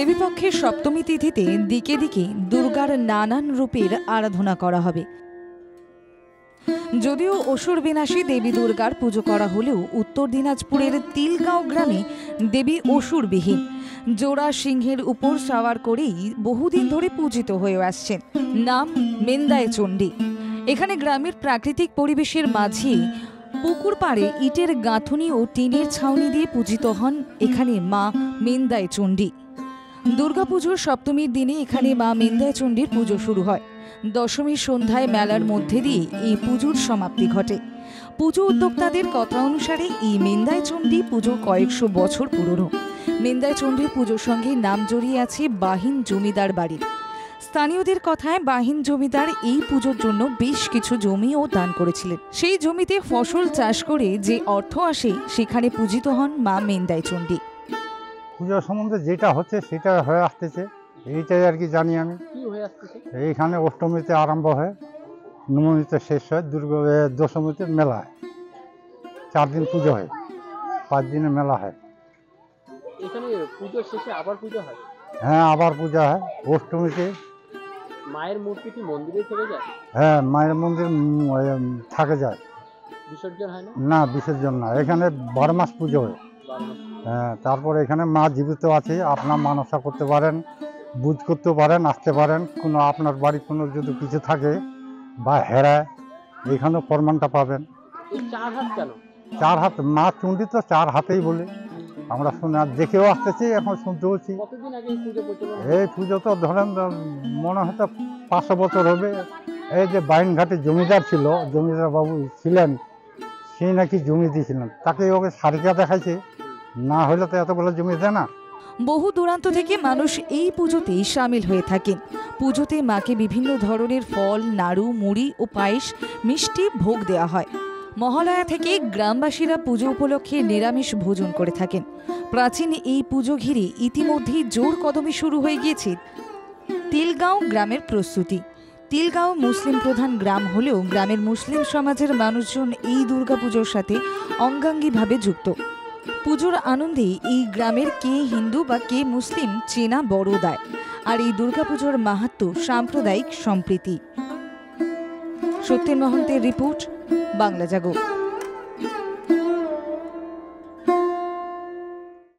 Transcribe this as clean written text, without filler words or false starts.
দেবীপক্ষের সপ্তমী তিথিতে দিকে দিকে দুর্গার নানান রূপের আরাধনা করা হবে। যদিও অসুর বিনাশী দেবী দুর্গার পুজো করা হলেও উত্তর দিনাজপুরের তিলগাঁও গ্রামে দেবী অসুরবিহীন জোড়া সিংহের উপর সাওয়ার করেই বহুদিন ধরে পূজিত হয়ে আসছেন। নাম মেন্দায় চণ্ডী। এখানে গ্রামের প্রাকৃতিক পরিবেশের মাঝে পুকুর পাড়ে ইটের গাঁথুনি ও টিনের ছাউনি দিয়ে পূজিত হন এখানে মা মেন্দায় চণ্ডী। দুর্গাপুজোর সপ্তমীর দিনে এখানে মা মেন্দায় চণ্ডীর পুজো শুরু হয়। দশমীর সন্ধ্যায় মেলার মধ্যে দিয়ে এই পুজোর সমাপ্তি ঘটে। পুজো উদ্যোক্তাদের কথা অনুসারে এই মেন্দায় চণ্ডী পুজো কয়েকশো বছর পুরনো। মেন্দায় চণ্ডীর পুজোর সঙ্গে নাম জড়িয়ে আছে বাহিন জমিদার বাড়ির। স্থানীয়দের কথায় বাহিন জমিদার এই পুজোর জন্য বেশ কিছু জমিও দান করেছিলেন। সেই জমিতে ফসল চাষ করে যে অর্থ আসে সেখানে পূজিত হন মা মেন্দায় চণ্ডী। পূজা সম্বন্ধে যেটা হচ্ছে সেটা হয়ে আসতেছে, এইটাই আর কি জানি আমি। এইখানে অষ্টমীতে আরম্ভ হয়, নবমীতে শেষ হয়, দশমীতে মেলা হয়, 4 দিন পুজো হয়, 5 দিনে মেলা হয়। এখানে পুজো শেষে আবার পূজা হয়? হ্যাঁ, আবার পূজা হয় অষ্টমীতে। মায়ের মূর্তি কি মন্দিরে থেকে যায়? হ্যাঁ, মায়ের মন্দির থাকে যায়। বিসর্জন হয় না? না, বিসর্জন না, এখানে 12 মাস পুজো হয়। হ্যাঁ, তারপরে এখানে মা জীবিত আছে, আপনার মানসা করতে পারেন, বুঝ করতে পারেন, আসতে পারেন। কোনো আপনার বাড়ি কোনো যদি কিছু থাকে বা হেরায়, এখানেও প্রমাণটা পাবেন। 4 হাত কেন? 4 হাত মা চণ্ডী তো 4 হাতেই বলে আমরা শুনে আর দেখেও আসতেছি, এখন শুনতে হচ্ছি। কতদিন আগে এই পুজো প্রচলন? এই পুজো তো ধরেন মনে হয়তো 500 বছর হবে। এই যে বাইনঘাটে জমিদার ছিল, জমিদার বাবু ছিলেন, সেই নাকি জমি দিয়েছিলেন, তাকে ওকে সারিকা দেখাইছে, না হলে তো এতগুলো জমি দেয় না। বহু দূরান্ত থেকে মানুষ এই পুজোতেই সামিল হয়ে থাকেন। পুজোতে মাকে বিভিন্ন ধরনের ফল, নাড়ু, মুড়ি ও পায়েস, মিষ্টি ভোগ দেওয়া হয়। মহালয়া থেকে গ্রামবাসীরা পুজো উপলক্ষে নিরামিষ ভোজন করে থাকেন। প্রাচীন এই পুজো ঘিরে ইতিমধ্যেই জোর কদমে শুরু হয়ে গিয়েছে তিলগাঁও গ্রামের প্রস্তুতি। তিলগাঁও মুসলিম প্রধান গ্রাম হলেও গ্রামের মুসলিম সমাজের মানুষজন এই দুর্গাপুজোর সাথে অঙ্গাঙ্গিভাবে যুক্ত। পুজোর আনন্দে এই গ্রামের কে হিন্দু বা কে মুসলিম চেনা বড় দায়। আর এই দুর্গাপুজোর মাহাত্ম্য সাম্প্রদায়িক সম্প্রীতি। সত্যেন মহন্তের রিপোর্ট, বাংলা জাগো।